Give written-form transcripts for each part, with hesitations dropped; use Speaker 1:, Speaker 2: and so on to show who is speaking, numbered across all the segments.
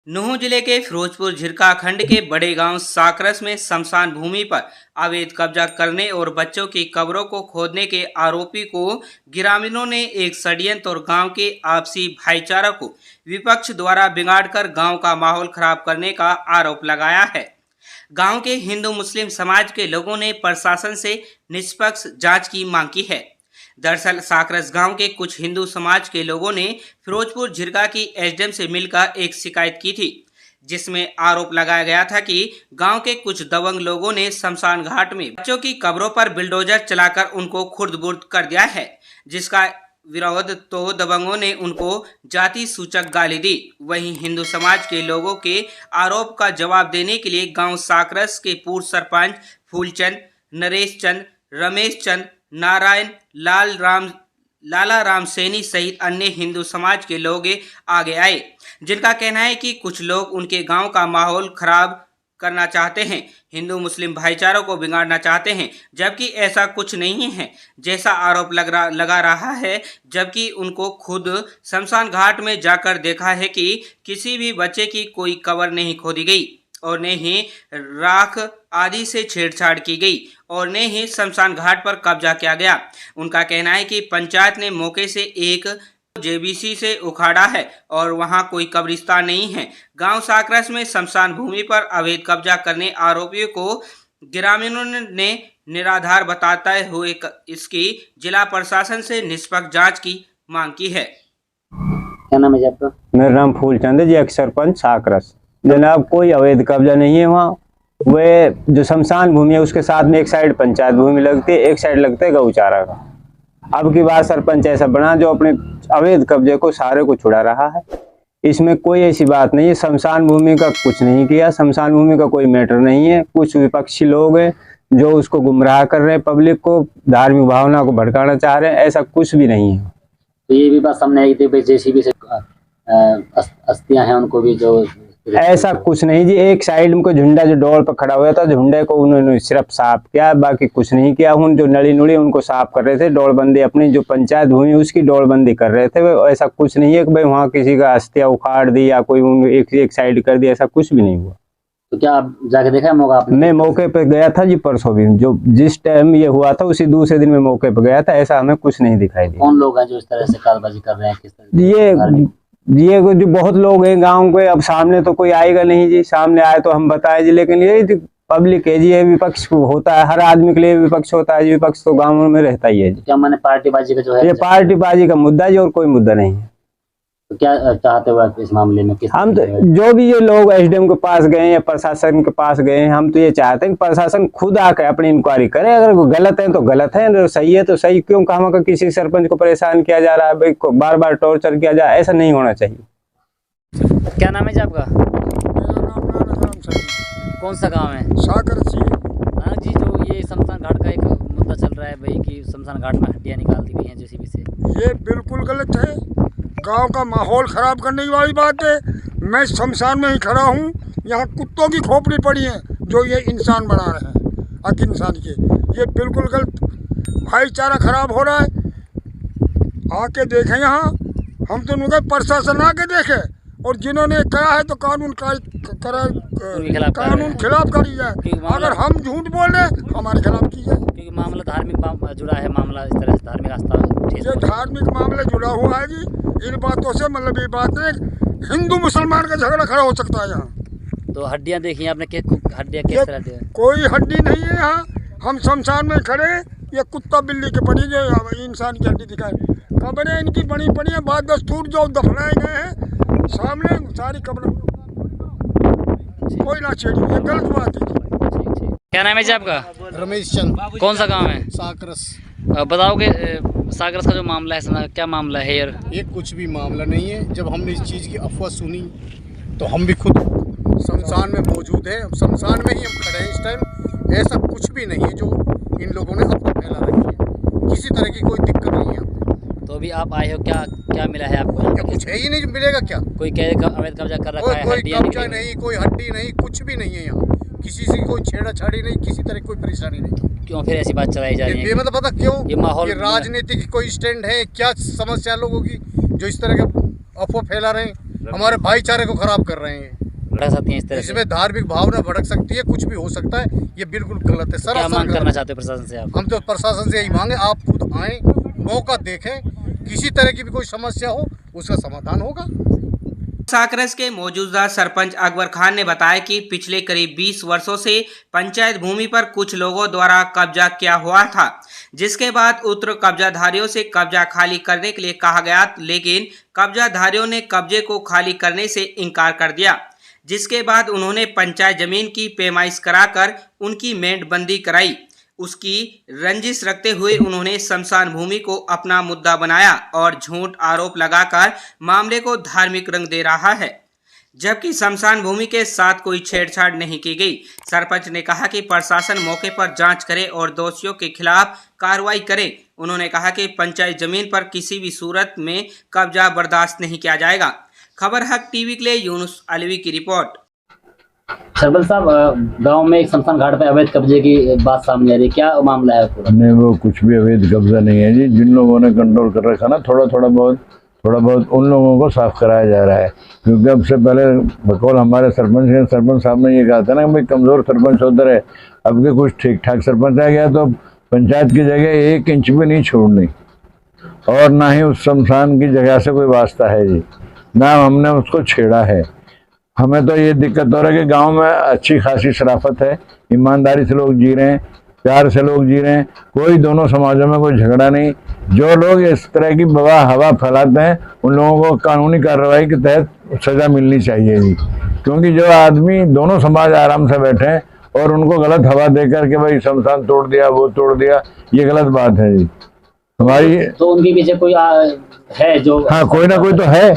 Speaker 1: नूंह जिले के फिरोजपुर झिरका खंड के बड़े गांव साकरस में स्मशान भूमि पर अवैध कब्जा करने और बच्चों की कब्रों को खोदने के आरोपी को ग्रामीणों ने एक षड्यंत्र और गांव के आपसी भाईचारा को विपक्ष द्वारा बिगाड़कर गांव का माहौल खराब करने का आरोप लगाया है। गांव के हिंदू मुस्लिम समाज के लोगों ने प्रशासन से निष्पक्ष जांच की मांग की है। दरअसल साकरस गांव के कुछ हिंदू समाज के लोगों ने फिरोजपुर झिरका की एसडीएम से मिलकर एक शिकायत की थी, जिसमें आरोप लगाया गया था कि गांव के कुछ दबंग लोगों ने शमशान घाट में बच्चों की कब्रों पर बिल्डोजर चलाकर उनको खुर्द-बुर्द कर दिया है, जिसका विरोध तो दबंगों ने उनको जाति सूचक गाली दी। वहीं हिंदू समाज के लोगों के आरोप का जवाब देने के लिए गांव साकरस के पूर्व सरपंच फूलचंद, नरेश चंद, रमेश चंद, नारायण लाला राम सैनी सहित अन्य हिंदू समाज के लोग आगे आए, जिनका कहना है कि कुछ लोग उनके गांव का माहौल खराब करना चाहते हैं, हिंदू मुस्लिम भाईचारों को बिगाड़ना चाहते हैं, जबकि ऐसा कुछ नहीं है जैसा आरोप लगा रहा है। जबकि उनको खुद शमशान घाट में जाकर देखा है कि किसी भी बच्चे की कोई कब्र नहीं खोदी गई और न ही राख आदि से छेड़छाड़ की गई और न ही शमशान घाट पर कब्जा किया गया। उनका कहना है कि पंचायत ने मौके से एक जेबीसी से उखाड़ा है और वहां कोई कब्रिस्तान नहीं है। गांव साकरस में शमशान भूमि पर अवैध कब्जा करने आरोपियों को ग्रामीणों ने निराधार बताते हुए इसकी जिला प्रशासन से निष्पक्ष जांच की मांग की है।
Speaker 2: क्या नाम है आपका?
Speaker 3: मेरा नाम फूलचंद जी, एक सरपंच साकरस। जनाब, कोई अवैध कब्जा नहीं है वहाँ। वे जो शमशान भूमि है उसके साथ में एक साइड पंचायत भूमि लगती है, एक साइड लगता है गौचारा का। अब की बार सरपंच ऐसा बना जो अपने अवैध कब्जे को सारे को छुड़ा रहा है। इसमें कोई ऐसी बात नहीं है, शमशान भूमि का कुछ नहीं किया, शमशान भूमि का कोई मैटर नहीं है। कुछ विपक्षी लोग हैं जो उसको गुमराह कर रहे हैं, पब्लिक को धार्मिक भावना को भड़काना चाह रहे हैं, ऐसा कुछ भी नहीं है।
Speaker 2: तो ये भी बात सामने आई थी जेसीबी से अस्थियां हैं उनको भी जो
Speaker 3: ऐसा कुछ नहीं जी। एक साइड में झुंडा जो डोल पर खड़ा हुआ था, झुंडे को उन्होंने सिर्फ साफ किया, बाकी कुछ नहीं किया। उन जो नली नुड़ी उनको साफ कर रहे थे, डोलबंदी अपनी जो पंचायत भूमि उसकी डोलबंदी कर रहे थे। ऐसा कुछ नहीं है कि भाई वहाँ किसी का अस्थिया उखाड़ दी या कोई एक साइड कर दी, ऐसा कुछ भी नहीं हुआ।
Speaker 2: तो क्या आप जाके देखा मौका आपने?
Speaker 3: मैं मौके पे गया था जी, परसों भी जो जिस टाइम ये हुआ था उसी दूसरे दिन में मौके पे गया था। ऐसा हमें कुछ नहीं दिखाई दिया।
Speaker 2: कौन लोग हैं जो इस तरह से कारबाजी कर रहे हैं? किस तरह
Speaker 3: ये जो बहुत लोग हैं गांव के, अब सामने तो कोई आएगा नहीं जी, सामने आए तो हम बताए जी, लेकिन ये पब्लिक है जी, ये विपक्ष होता है, हर आदमी के लिए विपक्ष होता है जी, विपक्ष तो गाँव में रहता ही है जी।
Speaker 2: क्या माने पार्टीबाजी का जो है?
Speaker 3: ये पार्टीबाजी का मुद्दा जी, और कोई मुद्दा नहीं है।
Speaker 2: तो क्या चाहते हो इस मामले में?
Speaker 3: हम तो जो भी ये लोग एसडीएम के पास गए या प्रशासन के पास गए, हम तो ये चाहते हैं कि प्रशासन खुद आकर अपनी इंक्वायरी करे। अगर गलत है तो गलत है, अगर सही है तो सही। क्यों कहाँ का किसी सरपंच को परेशान किया जा रहा है, भाई को बार बार टॉर्चर किया जाए, ऐसा नहीं होना चाहिए।
Speaker 2: क्या नाम है जी आपका?
Speaker 4: मेरा नाम राम सैनी।
Speaker 2: कौन सा गाँव है?
Speaker 4: साकरस जी।
Speaker 2: हाँ जी, जो ये शमशान घाट का एक मुद्दा चल रहा है भाई कि शमशान घाट में हड्डियाँ निकाल दी गई हैं जेसीबी से,
Speaker 4: ये बिल्कुल गलत है, गांव का माहौल खराब करने वाली बात है। मैं शमशान में ही खड़ा हूँ, यहाँ कुत्तों की खोपड़ी पड़ी है जो ये इंसान बना रहे हैं, हक इंसान के। ये बिल्कुल गलत, भाईचारा खराब हो रहा है। आके देखें यहाँ, हम तो उनके प्रशासन आके देखे, और जिन्होंने कहा है तो कानून खिलाफ करी जाए। अगर हम झूठ बोल रहे हमारे खिलाफ की जाए,
Speaker 2: क्योंकि मामला धार्मिक जुड़ा है। मामला इस तरह से धार्मिक आस्था
Speaker 4: ये धार्मिक मामले जुड़ा हुआ है जी। इन बातों से मतलब ये बात है, हिंदू मुसलमान का झगड़ा खड़ा हो सकता है यहाँ।
Speaker 2: तो हड्डियाँ देखी आपने, हड्डियाँ किस तरह से?
Speaker 4: कोई हड्डी नहीं है यहाँ, हम शमशान में खड़े, ये कुत्ता बिल्ली के पड़ी जो इंसान की हड्डी दिखाए। कब्रें इनकी बनी पड़ी है, बाद दस्तूर जो दफनाए गए हैं सामने सारी कब्रें, कोई ना छेड़ी, ये गलत बात है।
Speaker 2: क्या नाम है जी आपका?
Speaker 5: रमेश चंद।
Speaker 2: कौन सा गांव है?
Speaker 5: साकरस।
Speaker 2: बताओगे साकरस का जो मामला है, क्या मामला है यार?
Speaker 5: ये कुछ भी मामला नहीं है। जब हमने इस चीज़ की अफवाह सुनी तो हम भी खुद शमशान में मौजूद हैं, शमशान में ही हम खड़े हैं इस टाइम। ऐसा कुछ भी नहीं है जो इन लोगों ने अफवाह फैला रखी है, किसी तरह की कोई दिक्कत नहीं है।
Speaker 2: तो अभी आप आए हो, क्या मिला है आपको?
Speaker 5: क्या कुछ है ही नहीं, मिलेगा क्या?
Speaker 2: कोई अवैध कब्जा कर रखा है?
Speaker 5: कोई कब्जा नहीं, कोई हड्डी नहीं, कुछ भी नहीं है यहाँ। किसी से कोई छेड़ाछाड़ी नहीं, किसी तरह की कोई परेशानी नहीं।
Speaker 2: क्यों फिर ऐसी बात चलाई जा रही है?
Speaker 5: ये मतलब पता क्यों?
Speaker 2: ये माहौल,
Speaker 5: ये राजनीतिक कोई स्टैंड है क्या? समस्या लोगों की जो इस तरह के अफवाह फैला रहे हैं। हमारे भाईचारे को खराब कर रहे हैं।
Speaker 2: भड़क सकती हैं इस तरह से।
Speaker 5: इसमें धार्मिक भावना भड़क सकती है, कुछ भी हो सकता है, ये बिल्कुल गलत है।
Speaker 2: क्या
Speaker 5: सरासर
Speaker 2: मांग
Speaker 5: गलत
Speaker 2: करना
Speaker 5: है।
Speaker 2: चाहते हो प्रशासन से आप?
Speaker 5: हम तो प्रशासन से यही मांगे, आप खुद आए, मौका देखें, किसी तरह की भी कोई समस्या हो उसका समाधान होगा।
Speaker 1: साकरस के मौजूदा सरपंच अकबर खान ने बताया कि पिछले करीब 20 वर्षों से पंचायत भूमि पर कुछ लोगों द्वारा कब्जा किया हुआ था, जिसके बाद उत्तर कब्जाधारियों से कब्जा खाली करने के लिए कहा गया, लेकिन कब्जाधारियों ने कब्जे को खाली करने से इनकार कर दिया, जिसके बाद उन्होंने पंचायत जमीन की पैमाइश कराकर उनकी मेंढबंदी कराई। उसकी रंजिश रखते हुए उन्होंने शमशान भूमि को अपना मुद्दा बनाया और झूठ आरोप लगाकर मामले को धार्मिक रंग दे रहा है, जबकि शमशान भूमि के साथ कोई छेड़छाड़ नहीं की गई। सरपंच ने कहा कि प्रशासन मौके पर जांच करे और दोषियों के खिलाफ कार्रवाई करे। उन्होंने कहा कि पंचायत जमीन पर किसी भी सूरत में कब्जा बर्दाश्त नहीं किया जाएगा। खबर हक टीवी के लिए यूनुस अलवी की रिपोर्ट।
Speaker 2: सरपंच साहब, गांव में एक शमशान घाट पे अवैध कब्जे की बात सामने आ रही है, क्या मामला है पूरा?
Speaker 6: नहीं, वो कुछ भी अवैध कब्जा नहीं है जी। जिन लोगों ने कंट्रोल कर रखा ना, थोड़ा बहुत उन लोगों को साफ कराया जा रहा है। क्योंकि अब से पहले बकौल हमारे सरपंच साहब ने ये कहा था ना कि भाई कमज़ोर सरपंच होते रहे। अब के कुछ ठीक ठाक सरपंच आ गया तो पंचायत की जगह 1 इंच भी नहीं छोड़नी, और ना ही उस शमशान की जगह से कोई वास्ता है जी, ना हमने उसको छेड़ा है। हमें तो ये दिक्कत हो रहा है कि गांव में अच्छी खासी शराफत है, ईमानदारी से लोग जी रहे हैं, प्यार से लोग जी रहे हैं, कोई दोनों समाजों में कोई झगड़ा नहीं। जो लोग इस तरह की हवा फैलाते हैं उन लोगों को कानूनी कार्रवाई के तहत सज़ा मिलनी चाहिए जी। क्योंकि जो आदमी, दोनों समाज आराम से बैठे हैं और उनको गलत हवा देकर के भाई शमशान तोड़ दिया, वो तोड़ दिया, ये गलत बात है जी। हमारी
Speaker 2: तो उनके पीछे कोई है जो?
Speaker 6: हाँ, कोई ना कोई तो है,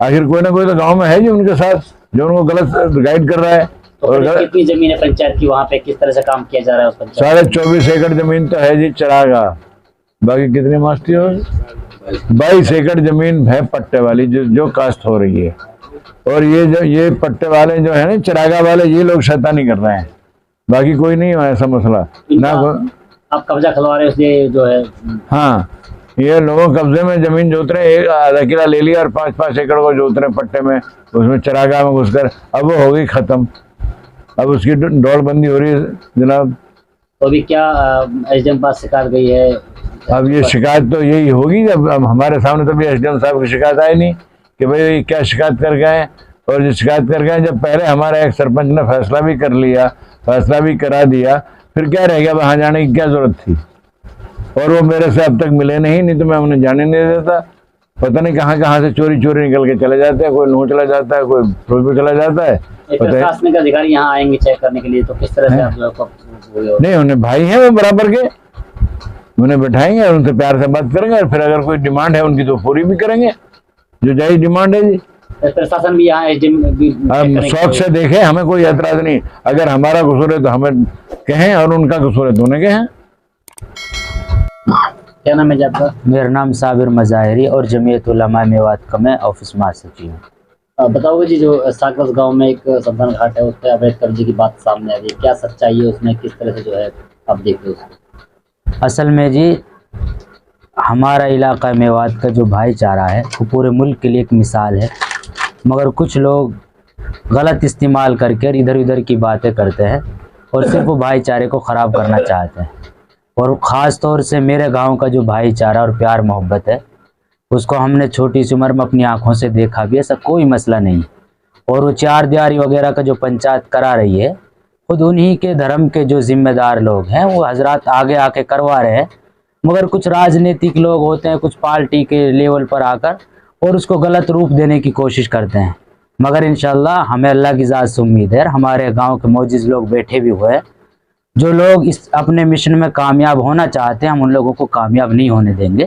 Speaker 6: आखिर कोई ना कोई तो गाँव में है जी उनके साथ, जो उनको गलत गाइड कर रहा है।
Speaker 2: तो
Speaker 6: और
Speaker 2: कितनी जमीन है पंचायत की, वहाँ पे किस तरह से काम किया जा रहा है उस पंचायत?
Speaker 6: 24.5 एकड़ जमीन तो है जी चरागा। बाकी कितनी मास्ती हो? 22 एकड़ जमीन है पट्टे वाली, जो काश्त हो रही है। और ये पट्टे वाले जो है ना, चरागा वाले, ये लोग शैतानी कर रहे हैं, बाकी कोई नहीं है ऐसा मसला ना।
Speaker 2: आप कब्जा खिलवा रहे हो इसलिए जो है?
Speaker 6: हाँ, ये लोगों कब्जे में जमीन जोत रहे हैं, 1 किला ले लिया और 5-5 एकड़ को जोत रहे हैं पट्टे में, उसमें चरागा में घुसकर। अब वो हो गई खत्म, अब उसकी दौड़बंदी हो रही है जनाब।
Speaker 2: तो अभी क्या एसडीएम पास शिकायत गई है?
Speaker 6: अब ये शिकायत तो यही होगी जब अब हमारे सामने तो भी एसडीएम साहब की शिकायत आई नहीं कि भाई क्या शिकायत कर गए। और जो शिकायत कर गए, जब पहले हमारे एक सरपंच ने फैसला भी कर लिया, फैसला भी करा दिया, फिर क्या रह गया वहाँ जाने की क्या जरूरत थी? और वो मेरे से अब तक मिले नहीं तो मैं उन्हें जाने नहीं देता। पता नहीं कहाँ से चोरी निकल के चले जाते हैं, कोई नूह चला जाता है, कोई फिर चला जाता है।
Speaker 2: प्रशासनिक अधिकारी यहाँ आएंगे चेक करने के लिए, तो किस तरह से आप जो
Speaker 6: नहीं, उन्हें भाई हैं वो बराबर के, उन्हें बैठाएंगे और उनसे प्यार से बात करेंगे, और फिर अगर कोई डिमांड है उनकी तो पूरी भी करेंगे, जो जायज डिमांड है जी।
Speaker 2: प्रशासन भी यहाँ
Speaker 6: हम शौक से देखें, हमें कोई एतराज नहीं। अगर हमारा कसूर है तो हमें कहें, और उनका कसूर है तो उन्हें कहें।
Speaker 2: क्या नाम है आपका?
Speaker 7: मेरा नाम साबिर मज़ाहिरी और जमीयत उलमा मेवात का मैं ऑफिस महासचिव हूँ।
Speaker 2: बताओगे जी, जो साकरस गांव में एक शमशान घाट है, उस पर अवैध कब्जे की बात सामने आ रही है, क्या सच्चाई है उसमें, किस तरह से जो है आप देख रहे हो उसको?
Speaker 7: असल में जी, हमारा इलाका मेवात का जो भाईचारा है वो पूरे मुल्क के लिए एक मिसाल है, मगर कुछ लोग गलत इस्तेमाल करके इधर उधर की बातें करते हैं और सिर्फ वो भाईचारे को ख़राब करना चाहते हैं। और ख़ास तौर से मेरे गांव का जो भाईचारा और प्यार मोहब्बत है, उसको हमने छोटी सी उम्र में अपनी आंखों से देखा भी, ऐसा कोई मसला नहीं। और वो चार दियारी वगैरह का जो पंचायत करा रही है, खुद उन्हीं के धर्म के जो जिम्मेदार लोग हैं वो हजरात आगे आके करवा रहे हैं, मगर कुछ राजनीतिक लोग होते हैं, कुछ पार्टी के लेवल पर आकर और उसको गलत रूप देने की कोशिश करते हैं। मगर इंशाल्लाह हमें अल्लाह की ज़ात से उम्मीद है, हमारे गांव के मौजूद लोग बैठे भी हुए हैं, जो लोग इस अपने मिशन में कामयाब होना चाहते हैं, हम उन लोगों को कामयाब नहीं होने देंगे।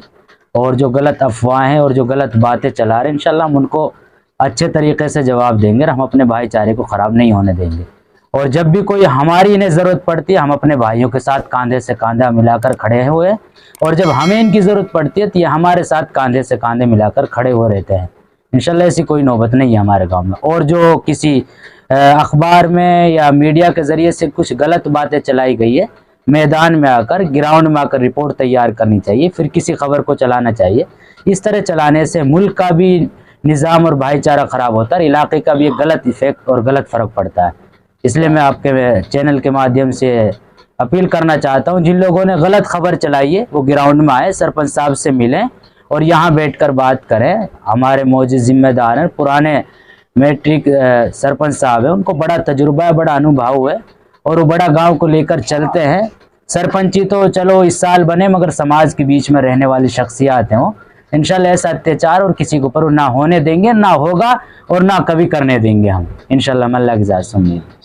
Speaker 7: और जो गलत अफवाहें और जो गलत बातें चला रहे हैं, इंशाल्लाह हम उनको अच्छे तरीके से जवाब देंगे, हम अपने भाईचारे को ख़राब नहीं होने देंगे। और जब भी कोई हमारी इन्हें ज़रूरत पड़ती है, हम अपने भाइयों के साथ कंधे से कंधा मिलाकर खड़े हुए हैं, और जब हमें इनकी ज़रूरत पड़ती है तो ये हमारे साथ कंधे से कंधे मिलाकर खड़े हो रहते हैं। इंशाल्लाह ऐसी कोई नौबत नहीं है हमारे गांव में। और जो किसी अखबार में या मीडिया के ज़रिए से कुछ गलत बातें चलाई गई है, मैदान में आकर, ग्राउंड में आकर रिपोर्ट तैयार करनी चाहिए, फिर किसी खबर को चलाना चाहिए। इस तरह चलाने से मुल्क का भी निज़ाम और भाईचारा ख़राब होता है, इलाके का भी एक गलत इफेक्ट और गलत फ़र्क पड़ता है। इसलिए मैं आपके चैनल के माध्यम से अपील करना चाहता हूं, जिन लोगों ने गलत खबर चलाई है वो ग्राउंड में आए, सरपंच साहब से मिलें और यहाँ बैठकर बात करें। हमारे मौजूद जिम्मेदार हैं, पुराने मैट्रिक सरपंच साहब हैं, उनको बड़ा तजुर्बा है, बड़ा अनुभव है और वो बड़ा गांव को लेकर चलते हैं। सरपंची तो चलो इस साल बने, मगर समाज के बीच में रहने वाली शख्सियात हैं वो। इंशाल्लाह ऐसा अत्याचार और किसी के ऊपर ना होने देंगे, ना होगा और ना कभी करने देंगे हम, इंशाल्लाह। मैं अल्लाह की ज़ात से उम्मीद।